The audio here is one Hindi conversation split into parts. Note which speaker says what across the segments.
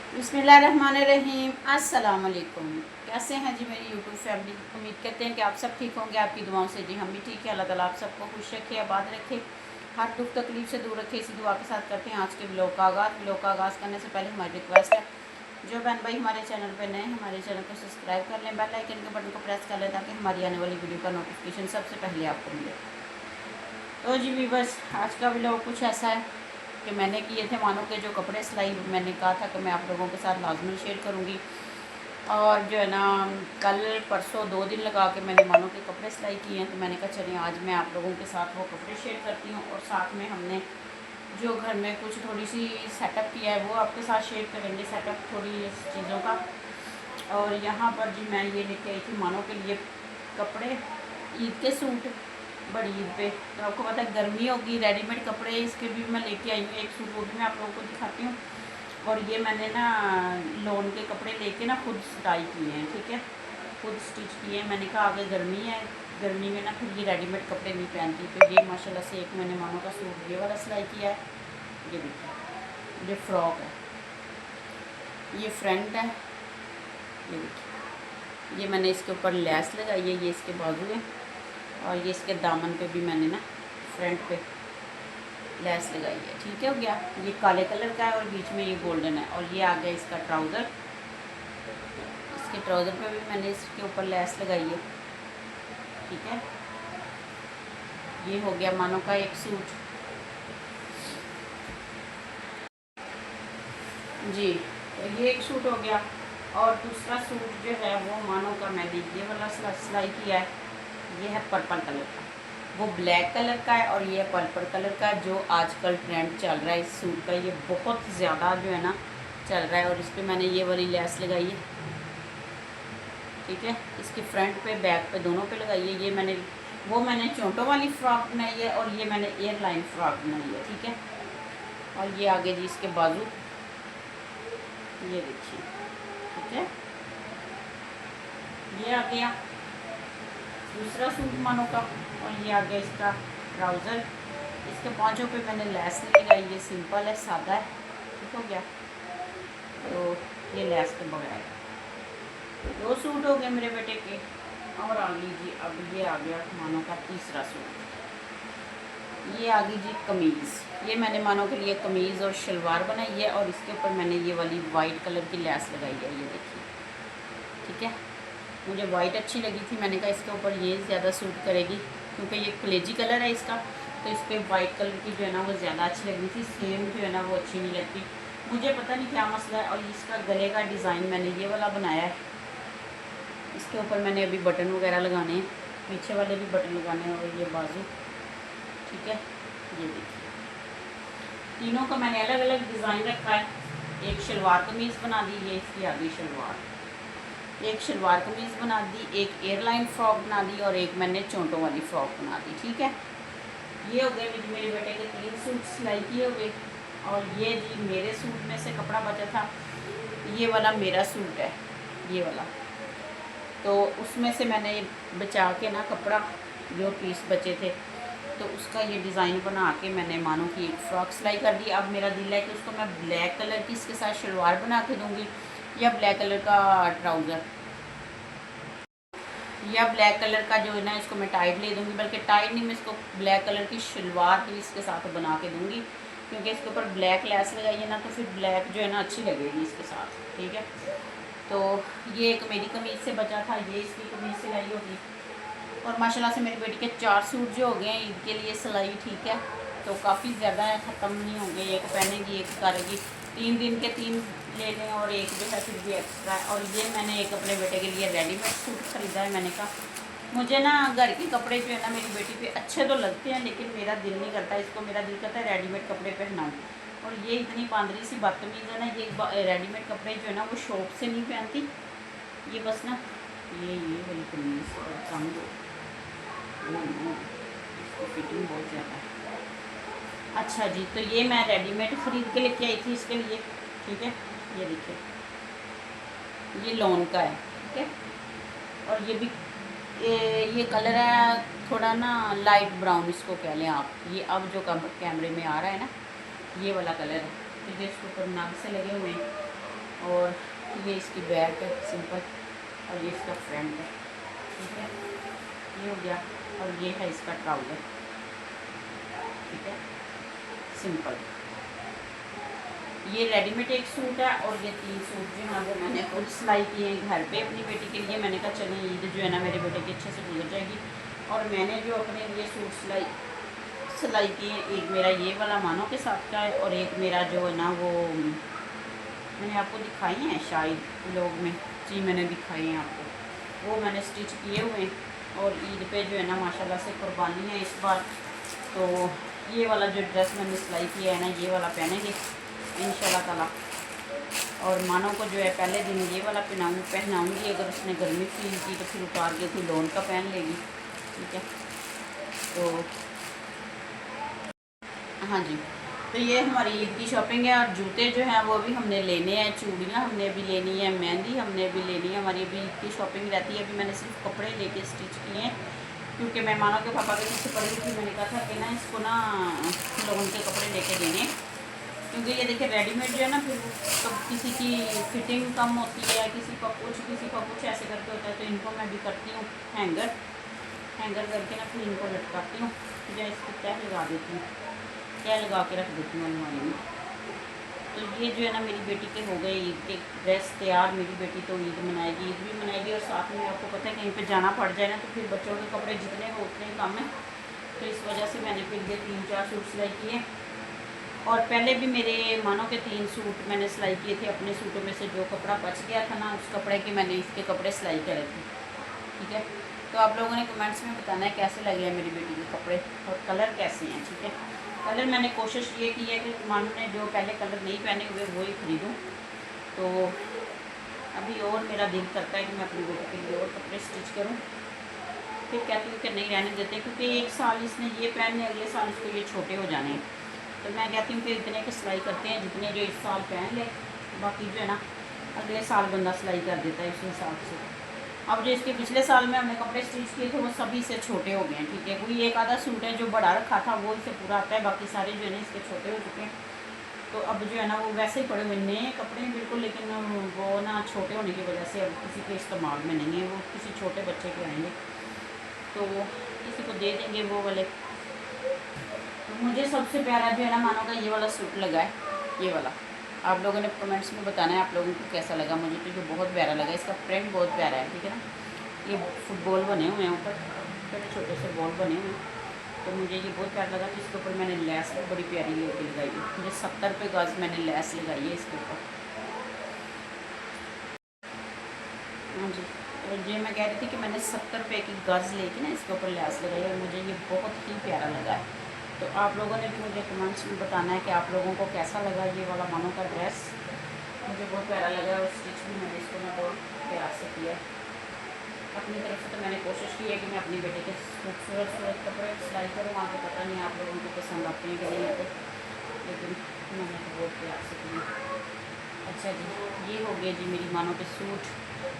Speaker 1: बिस्मिल्लाहिर्रहमानिर्रहीम। अस्सलाम वालेकुम। कैसे हैं जी मेरी यूट्यूब फैमिली। उम्मीद करते हैं कि आप सब ठीक होंगे। आपकी दुआओं से जी हम भी ठीक है। अल्लाह ताला आप सबको खुश रखे, आबाद रखे, हर दुख तकलीफ से दूर रखे। इसी दुआ के साथ करते हैं आज के व्लॉग का आगाज़। व्लॉग का आगाज़ करने से पहले हमारी रिक्वेस्ट है, जो बहन भाई हमारे चैनल पर नए हैं हमारे चैनल को सब्सक्राइब कर लें, बेल आइकन के बटन को प्रेस कर लें ताकि हमारी आने वाली वीडियो का नोटिफिकेशन सबसे पहले आपको मिले। तो जी भी बस आज का व्लॉग कुछ ऐसा है कि मैंने किए थे मानो के जो कपड़े सिलाई, मैंने कहा था कि मैं आप लोगों के साथ लाजमी शेयर करूँगी। और जो है ना कल परसों 2 दिन लगा के मैंने मानो के कपड़े सिलाई किए हैं, तो मैंने कहा चलिए आज मैं आप लोगों के साथ वो कपड़े शेयर करती हूँ। और साथ में हमने जो घर में कुछ थोड़ी सी सेटअप किया है वो आपके साथ शेयर करेंगे, सेटअप थोड़ी चीज़ों का। और यहाँ पर जी मैं ये लेके आई थी मानो के लिए कपड़े, ईद के सूट, बड़ी ईद पे। तो आपको पता है गर्मी होगी, रेडीमेड कपड़े इसके भी मैं लेके आई हूँ एक सूट, वो भी मैं आप लोगों को दिखाती हूँ। और ये मैंने ना लोन के कपड़े लेके ना खुद सिलाई किए हैं, ठीक है, खुद स्टिच किए हैं। मैंने कहा आगे गर्मी है, गर्मी में ना फिर ये रेडीमेड कपड़े नहीं पहनती। तो ये माशाल्लाह से एक मैंने मानो का सूट ये वाला सिलाई किया है। ये देखिए, ये फ्रॉक है, ये फ्रंट है, ये देखिए, ये मैंने इसके ऊपर लेस लगाई है, ये इसके बाजू है। और ये इसके दामन पे भी मैंने ना फ्रंट पे लेस लगाई है, ठीक है, हो गया। ये काले कलर का है और बीच में ये गोल्डन है। और ये आ गया इसका ट्राउज़र, इसके ट्राउज़र पे भी मैंने इसके ऊपर लेस लगाई है, ठीक है। ये हो गया मानो का एक सूट जी। तो ये एक सूट हो गया। और दूसरा सूट जो है वो मानो का मैंने ये वाला सिलाई किया है। ये है पर्पल कलर का, वो ब्लैक कलर का है और ये पर्पल कलर का जो आजकल ट्रेंड चल रहा है इस सूट का। ये बहुत ज़्यादा जो है ना चल रहा है। और इस पर मैंने ये वाली लेस लगाई है, ठीक है, इसके फ्रंट पे बैक पे दोनों पे लगाई है। ये मैंने चोंटों वाली फ्रॉक बनाई है और ये मैंने एयरलाइन फ्रॉक बनाई है, ठीक है। और ये आगे जी इसके बाजू, ये देखिए, ठीक है। ये आ गया दूसरा सूट मानो का। और ये आ गया इसका ट्राउज़र, इसके पाँचों पे मैंने लेस नहीं लगाई, ये सिंपल है, सादा है, ठीक हो गया। तो ये लेस के बगैर दो सूट हो गए मेरे बेटे के। और आ लीजिए अब ये आ गया मानो का तीसरा सूट। ये आ गई जी कमीज़, ये मैंने मानो के लिए कमीज़ और शलवार बनाई है और इसके ऊपर मैंने ये वाली वाइट कलर की लेस लगाई है, ये देखिए, ठीक है। मुझे वाइट अच्छी लगी थी, मैंने कहा इसके ऊपर ये ज़्यादा सूट करेगी क्योंकि ये कलेजी कलर है इसका। तो इस पर वाइट कलर की जो है ना वो ज़्यादा अच्छी लग रही थी, सेम जो है ना वो अच्छी नहीं लगती। मुझे पता नहीं क्या मसला है। और इसका गले का डिज़ाइन मैंने ये वाला बनाया है, इसके ऊपर मैंने अभी बटन वगैरह लगाने हैं, पीछे वाले भी बटन लगाने हैं और ये बाजू, ठीक है। ये देखिए तीनों का मैंने अलग अलग डिज़ाइन रखा है। एक शलवार कमीज़ बना दी, ये इसकी आ गई शलवार, एक शलवार कमीज़ बना दी, एक एयरलाइन फ्रॉक बना दी और एक मैंने चोंटों वाली फ्रॉक बना दी, ठीक है। ये हो गए मेरे बेटे के 3 सूट सिलाई किए हुए। और ये जी मेरे सूट में से कपड़ा बचा था, ये वाला मेरा सूट है, ये वाला। तो उसमें से मैंने बचा के ना कपड़ा, जो पीस बचे थे, तो उसका ये डिज़ाइन बना के मैंने मानो कि एक फ़्रॉक सिलाई कर दी। अब मेरा दिल है कि उसको मैं ब्लैक कलर की इसके साथ शलवार बना के दूँगी, या ब्लैक कलर का ट्राउज़र, या ब्लैक कलर का जो है ना इसको मैं टाइट ले दूँगी, बल्कि टाइट नहीं, मैं इसको ब्लैक कलर की शलवार ही इसके साथ बना के दूँगी। क्योंकि इसके ऊपर ब्लैक लेस लगाई है ना, तो फिर ब्लैक जो है ना अच्छी लगेगी इसके साथ, ठीक है। तो ये एक मेरी कमीज़ से बचा था, ये इसकी कमीज़ सिलाई होगी। और माशाल्लाह से मेरी बेटी के 4 सूट जो हो गए हैं ईद के लिए सिलाई, ठीक है। तो काफ़ी ज़्यादा है, ख़त्म नहीं होंगे, एक पहनेगी एक करेगी, 3 दिन के 3 ले लें और एक जो है फिर भी एक्स्ट्रा है। और ये मैंने एक अपने बेटे के लिए रेडीमेड सूट ख़रीदा है। मैंने कहा मुझे ना घर के कपड़े जो है ना मेरी बेटी पे अच्छे तो लगते हैं, लेकिन मेरा दिल नहीं करता इसको, मेरा दिल करता है रेडीमेड कपड़े पहनाऊँ। और ये इतनी पांदरी सी बदतमीज़ है ना, ये रेडीमेड कपड़े जो है ना वो शौक से नहीं पहनती, ये बस ना ये वाली कमीज़ और तंग, इसकी फिटिंग बहुत ज़्यादा है। अच्छा जी, तो ये मैं रेडीमेड ख़रीद के लेके आई थी इसके लिए, ठीक है। ये देखिए, ये लॉन का है, ठीक है। और ये भी ये कलर है थोड़ा ना लाइट ब्राउन, इसको कह लें आप। ये अब जो कैमरे में आ रहा है ना, ये वाला कलर है, क्योंकि इसके ऊपर नग से लगे हुए हैं, और ये इसकी बैक है सिंपल, और ये इसका फ्रंट है, ठीक है। ये हो गया, और ये है इसका ट्राउज़र, ठीक है, सिंपल। ये रेडीमेड एक सूट है, और ये 3 सूट जो है वो मैंने खुद सिलाई किए हैं घर पे अपनी बेटी के लिए। मैंने कहा चलें ईद जो है ना मेरे बेटे की अच्छे से गुजर जाएगी, और मैंने जो अपने लिए सूट सिलाई किए हैं, एक मेरा ये वाला मानो के साथ का है, और एक मेरा जो है ना वो मैंने आपको दिखाई हैं शायद व्लॉग में, जी मैंने दिखाई हैं आपको, वो मैंने स्टिच किए हुए हैं। और ईद पे जो है ना माशाल्लाह से कुर्बानी है इस बार, तो ये वाला जो ड्रेस मैंने सिलाई किया है ना, ये वाला पहनेंगे इंशाल्लाह ताला। और मानो को जो है पहले दिन ये वाला पहनाऊँगी, अगर उसने गर्मी फील की तो फिर उतार के कोई लोन का पहन लेगी, ठीक है। तो हाँ जी, तो ये हमारी ईद की शॉपिंग है। और जूते जो हैं वो भी हमने लेने हैं, चूड़ियाँ हमने भी लेनी है, मेहंदी हमने भी लेनी है, हमारी अभी ईद की शॉपिंग रहती है। अभी मैंने सिर्फ कपड़े लेके स्टिच किए हैं, क्योंकि मैं मानो के पापा के पीछे पड़ी थी, मैंने कहा था कि ना इसको ना लोन के कपड़े लेके देने, क्योंकि ये देखिए रेडीमेड जो है ना, फिर तो किसी की फिटिंग कम होती है, किसी का कुछ ऐसे करके होता है। तो इनको मैं भी करती हूँ हैंगर करके ना, फिर इनको लटकाती हूँ, या इसको तह लगा देती हूँ, तह लगा के रख देती हूँ अलमारी में। तो ये जो है ना मेरी बेटी के हो गए ईद के ड्रेस तैयार। मेरी बेटी तो ईद भी मनाएगी, और साथ में आपको पता है कहीं पे जाना पड़ जाए ना, तो फिर बच्चों के कपड़े जितने हो उतने कम है। तो इस वजह से मैंने फिर ये 3-4 सूट सिलाई किए। और पहले भी मेरे मानो के 3 सूट मैंने सिलाई किए थे, अपने सूटों में से जो कपड़ा बच गया था ना, उस कपड़े के मैंने इसके कपड़े सिलाई करे थे, ठीक है। तो आप लोगों ने कमेंट्स में बताना है कैसे लगे हैं मेरी बेटी के कपड़े, और कलर कैसे हैं, ठीक है। कलर मैंने कोशिश ये की है कि मानो ने जो पहले कलर नहीं पहने हुए वो ही ख़रीदूँ। तो अभी और मेरा दिल करता है कि मैं अपनी बेटी के लिए और कपड़े स्टिच करूँ, फिर कहती हूँ कि नहीं रहने देते, क्योंकि एक साल इसने ये पहनने, अगले साल इसको ये छोटे हो जाने हैं। तो मैं कहती हूँ कि इतने की सिलाई करते हैं जितने जो इस साल पहन ले, बाकी जो है ना अगले साल बंदा सिलाई कर देता है उस हिसाब से। अब जो इसके पिछले साल में हमने कपड़े स्टिच किए थे वो सभी से छोटे हो गए हैं, ठीक है। कोई एक आधा सूट है जो बड़ा रखा था वो इसे पूरा आता है, बाकी सारे जो है ना इसके छोटे हो चुके हैं। तो अब जो है ना वो वैसे ही पड़े हुए नए कपड़े हैं बिल्कुल, लेकिन वो ना छोटे होने की वजह से अब किसी के इस्तेमाल में नहीं है, वो किसी छोटे बच्चे के आएंगे तो किसी को दे देंगे वो वाले। तो मुझे सबसे प्यारा जो है ना मानो का ये वाला सूट लगा है, ये वाला। आप लोगों ने कमेंट्स में बताना है आप लोगों को कैसा लगा। मुझे तो जो बहुत प्यारा लगा, इसका प्रिंट बहुत प्यारा है, ठीक है ना। ये फुटबॉल बने हुए हैं ऊपर, छोटे छोटे से बॉल बने हुए हैं, तो मुझे ये बहुत प्यारा लगा। तो इसके ऊपर मैंने लेस भी बड़ी प्यारी लेके लगाई है, मुझे 70 रुपये गज मैंने लेस लगाई है इसके ऊपर। हाँ जी, और ये मैं कह रही थी कि मैंने 70 रुपये की गज लेके ना इसके ऊपर लेस लगाई, और मुझे ये बहुत ही प्यारा लगा है। तो आप लोगों ने भी मुझे कमेंट्स में बताना है कि आप लोगों को कैसा लगा ये वाला मानो का ड्रेस। मुझे बहुत प्यारा लगा, और स्टिच भी मैंने इसको ना बहुत प्यार से किया है अपनी तरफ से। तो मैंने कोशिश की है कि मैं अपनी बेटे के खूबसूरत कपड़े सिलाई करूँ। आगे पता नहीं आप लोगों को पसंद आते हैं कि नहीं आते, लेकिन मैंने तो बहुत प्यार से किया। अच्छा जी, ये हो गया जी मेरी मानो के सूट,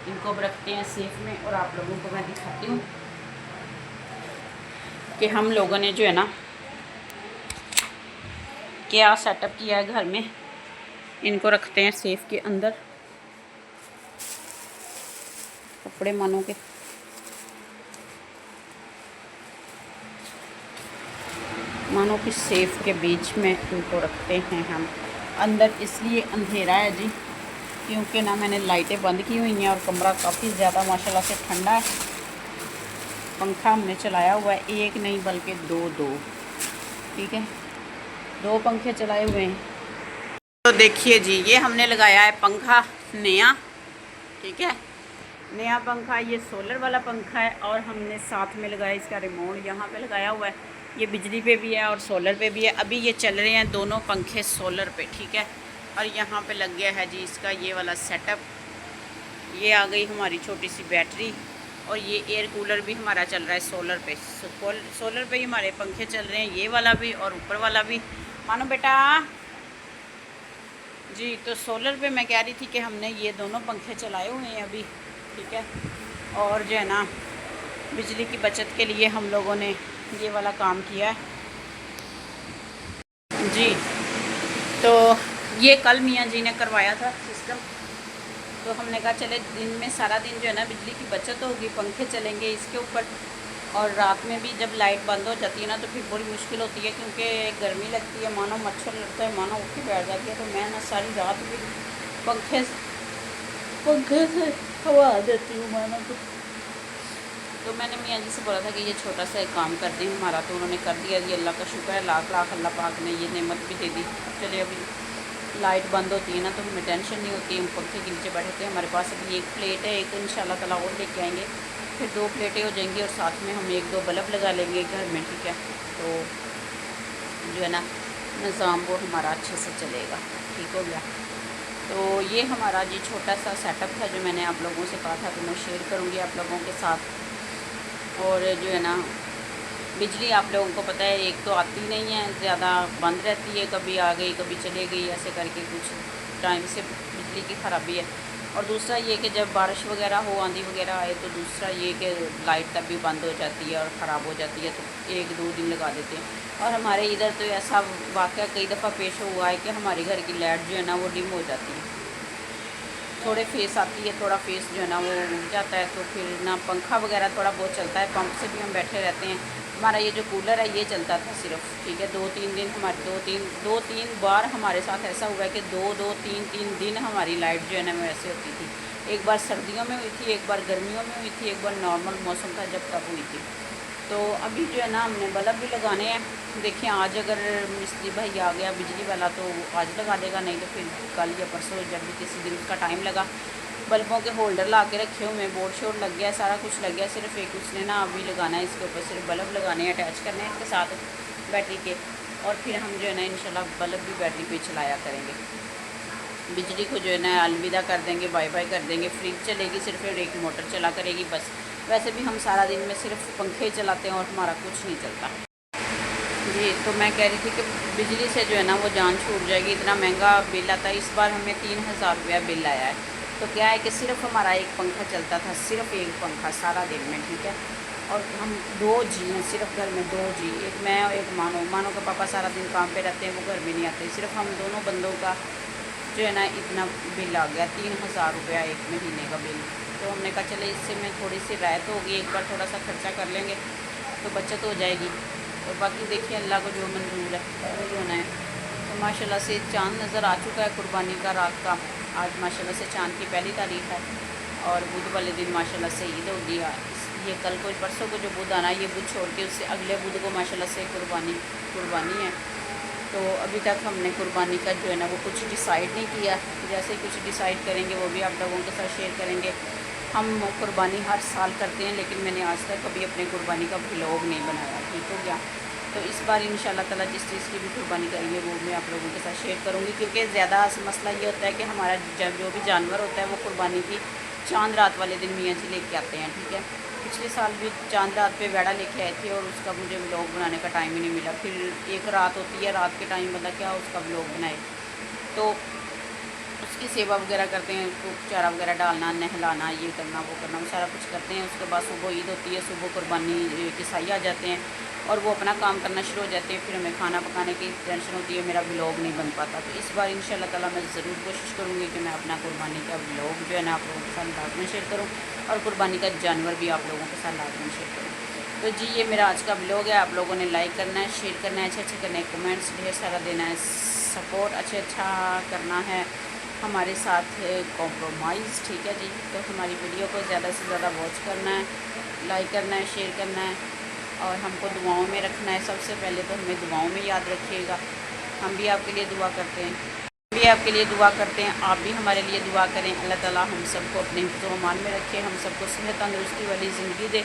Speaker 1: इनको अब रखते हैं सेफ में, और आप लोगों को मैं दिखाती हूँ कि हम लोगों ने जो है ना क्या सेटअप किया है घर में। इनको रखते हैं सेफ के अंदर, कपड़े मानो के की सेफ के बीच में इनको रखते हैं हम अंदर। इसलिए अंधेरा है जी, क्योंकि ना मैंने लाइटें बंद की हुई हैं, और कमरा काफ़ी ज़्यादा माशाल्लाह से ठंडा है। पंखा हमने चलाया हुआ है, एक नहीं बल्कि दो, ठीक है, 2 पंखे चलाए हुए हैं। तो देखिए जी, ये हमने लगाया है पंखा नया, ठीक है, नया पंखा। ये सोलर वाला पंखा है, और हमने साथ में लगाया इसका रिमोट यहाँ पे लगाया हुआ है। ये बिजली पे भी है और सोलर पे भी है। अभी ये चल रहे हैं दोनों पंखे सोलर पे, ठीक है। और यहाँ पे लग गया है जी इसका ये वाला सेटअप। ये आ गई हमारी छोटी सी बैटरी, और ये एयर कूलर भी हमारा चल रहा है सोलर पे। सोलर पे ही हमारे पंखे चल रहे हैं, ये वाला भी और ऊपर वाला भी। मानो बेटा जी, तो सोलर पे मैं कह रही थी कि हमने ये दोनों पंखे चलाए हुए हैं अभी, ठीक है। और जो है ना बिजली की बचत के लिए हम लोगों ने ये वाला काम किया है जी। तो ये कल मियाँ जी ने करवाया था सिस्टम, तो हमने कहा चले दिन में सारा दिन जो है ना बिजली की बचत होगी, पंखे चलेंगे इसके ऊपर, और रात में भी जब लाइट बंद हो जाती है ना तो फिर बड़ी मुश्किल होती है, क्योंकि गर्मी लगती है, मानो मच्छर लड़ता है, मानो उठ के बैठ जाती है। तो मैं ना सारी रात भी पंखे से हवा देती हूँ मानो। तो मैंने मियाँ जी से बोला था कि ये छोटा सा एक काम करते हैं हमारा, तो उन्होंने कर दिया जी, अल्लाह का शुक्र है, लाख लाख अल्लाह पाक ने ये नेमत भी दे दी। चलिए अभी लाइट बंद होती है ना तो हमें टेंशन नहीं होती, हम पंखे के नीचे बैठे थे। हमारे पास अभी एक प्लेट है, एक इंशाल्लाह ताला और लेके आएंगे, फिर 2 प्लेटें हो जाएंगी, और साथ में हम 1-2 बल्ब लगा लेंगे घर में, ठीक है। तो जो है ना निज़ाम वो हमारा अच्छे से चलेगा, ठीक हो गया। तो ये हमारा जी छोटा सा सेटअप था जो मैंने आप लोगों से कहा था कि मैं शेयर करूँगी आप लोगों के साथ। और जो है ना बिजली आप लोगों को पता है, एक तो आती नहीं है, ज़्यादा बंद रहती है, कभी आ गई कभी चली गई, ऐसे करके कुछ टाइम से बिजली की ख़राबी है। और दूसरा ये कि जब बारिश वगैरह हो, आंधी वगैरह आए, तो दूसरा ये कि लाइट तब भी बंद हो जाती है और ख़राब हो जाती है, तो 1-2 दिन लगा देते हैं। और हमारे इधर तो ऐसा वाक़या कई दफ़ा पेश हुआ है कि हमारे घर की लाइट जो है ना वो डिम हो जाती है, थोड़े फेस आती है, थोड़ा फेस जो है ना वो उग जाता है, तो फिर ना पंखा वगैरह थोड़ा बहुत चलता है, पंप से भी हम बैठे रहते हैं। हमारा ये जो कूलर है ये चलता था सिर्फ, ठीक है, 2-3 दिन हमारे 2-3 बार हमारे साथ ऐसा हुआ है कि 2-2 3-3 दिन हमारी लाइट जो है ना वो ऐसे होती थी। एक बार सर्दियों में हुई थी, एक बार गर्मियों में हुई थी, एक बार नॉर्मल मौसम था जब तब हुई थी। तो अभी जो है ना हमने बल्ब भी लगाने हैं। देखिए आज अगर मिस्त्री भाई आ गया बिजली वाला तो आज लगा देगा, नहीं तो फिर कल या परसों जब भी किसी दिन उसका टाइम लगा। बल्बों के होल्डर ला के रखे हुए हैं, बोर्ड शोर्ड लग गया, सारा कुछ लग गया, सिर्फ एक उसने ना अभी लगाना है, इसके ऊपर सिर्फ बल्ब लगाने हैं, अटैच करने हैं इसके साथ बैटरी के, और फिर हम जो है ना इंशाल्लाह बल्ब भी बैटरी पे चलाया करेंगे। बिजली को जो है ना अलविदा कर देंगे, बाय बाय कर देंगे, फ्रिज चलेगी सिर्फ और एक मोटर चला करेगी बस। वैसे भी हम सारा दिन में सिर्फ पंखे चलाते हैं और हमारा कुछ नहीं चलता जी। तो मैं कह रही थी कि बिजली से जो है ना वो जान छूट जाएगी, इतना महंगा बिल आता है। इस बार हमें 3000 रुपया बिल आया है। तो क्या है कि सिर्फ हमारा एक पंखा चलता था, सिर्फ एक पंखा सारा दिन में, ठीक है। और हम 2 जी हैं सिर्फ घर में, 2 जी, एक मैं और एक मानो के पापा सारा दिन काम पे रहते हैं, वो घर में नहीं आते। सिर्फ हम दोनों बंदों का जो है ना इतना बिल आ गया, 3000 रुपया एक महीने का बिल। तो हमने कहा चले इससे में थोड़ी सी राहत होगी, एक बार थोड़ा सा खर्चा कर लेंगे तो बचत हो जाएगी। और बाकी देखिए अल्लाह को जो मंजूर है वो जो है। तो माशाल्लाह से चाँद नज़र आ चुका है कुर्बानी का रात का। आज माशाल्लाह से चाँद की पहली तारीख है और बुध वाले दिन माशाल्लाह से ईद होगी। ये कल को परसों को जो बुध आना, ये बुध छोड़ के उससे अगले बुध को माशाल्लाह से कुर्बानी है। तो अभी तक हमने कुर्बानी का जो है ना वो कुछ डिसाइड नहीं किया, जैसे कुछ डिसाइड करेंगे वो भी आप लोगों के साथ शेयर करेंगे। हम कुर्बानी हर साल करते हैं, लेकिन मैंने आज तक कभी अपने कुर्बानी का व्लॉग नहीं बनाया, ठीक हो गया। तो इस बार इंशाल्लाह ताला जिस चीज़ की भी कुर्बानी करेंगे वो मैं आप लोगों के साथ शेयर करूँगी, क्योंकि ज़्यादा मसला ये होता है कि हमारा जो भी जानवर होता है वो कुर्बानी की चाँद रात वाले दिन मियाँ जी लेके आते हैं, ठीक है। पिछले साल भी चाँद रात पे वेड़ा लेके आए थे और उसका मुझे व्लॉग बनाने का टाइम ही नहीं मिला। फिर एक रात होती है, रात के टाइम बंदा क्या उसका व्लॉग बनाए। तो उसकी सेवा वगैरह करते हैं, उसको चारा वगैरह डालना, नहलाना, ये करना वो करना, वो सारा कुछ करते हैं। उसके बाद सुबह ईद होती है, सुबह कुर्बानी किसाई आ जाते हैं और वो अपना काम करना शुरू हो जाते हैं। फिर हमें खाना पकाने की टेंशन होती है, मेरा व्लॉग नहीं बन पाता। तो इस बार इंशाल्लाह ताला मैं ज़रूर कोशिश करूँगी कि मैं अपना कुर्बानी का व्लॉग जो है ना आप लोगों के साथ लाजमी शेयर करूँ और कुर्बानी का जानवर भी आप लोगों के साथ लाजमी शेयर करूँ। तो जी ये मेरा आज का व्लॉग है। आप लोगों ने लाइक करना है, शेयर करना है, अच्छे करना है, कमेंट्स ढेर सारा देना है, सपोर्ट अच्छा करना है, हमारे साथ कॉम्प्रोमाइज़, ठीक है जी। तो हमारी वीडियो को ज़्यादा से ज़्यादा वॉच करना है, लाइक करना है, शेयर करना है और हमको दुआओं में रखना है। सबसे पहले तो हमें दुआओं में याद रखिएगा। हम भी आपके लिए दुआ करते हैं, हम भी आपके लिए दुआ करते हैं, आप भी हमारे लिए दुआ करें। अल्लाह ताला हम सबको अपने हिफ्ज़ व अमान में रखे, हम सबको सेहत तंदुरुस्ती वाली ज़िंदगी दे,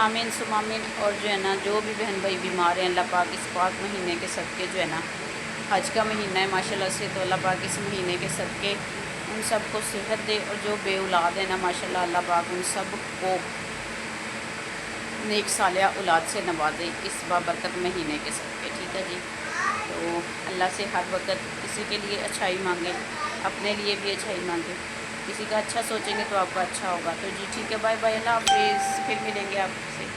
Speaker 1: आमीन सुम आमीन। और जो है ना जो भी बहन भाई बीमार हैं, अल्लाह पाक इस पाक महीने के सदक़े जो है ना, हज का महीना है माशाल्लाह से, तो अल्लाह पाक इस महीने के सदक़े उन सबको सेहत दे। और जो बेऔलाद है ना माशाल्लाह, अल्लाह पाक उन सब को नेक सालिया औलाद से नवाजे इस बाबरकत महीने के सदक़े, ठीक है जी। तो अल्लाह से हर वक्त किसी के लिए अच्छाई मांगे, अपने लिए भी अच्छाई मांगे, किसी का अच्छा सोचेंगे तो आपका अच्छा होगा। तो जी ठीक है, बाय बाय, अल्लाह हाफ़िज़, फिर मिलेंगे आपसे।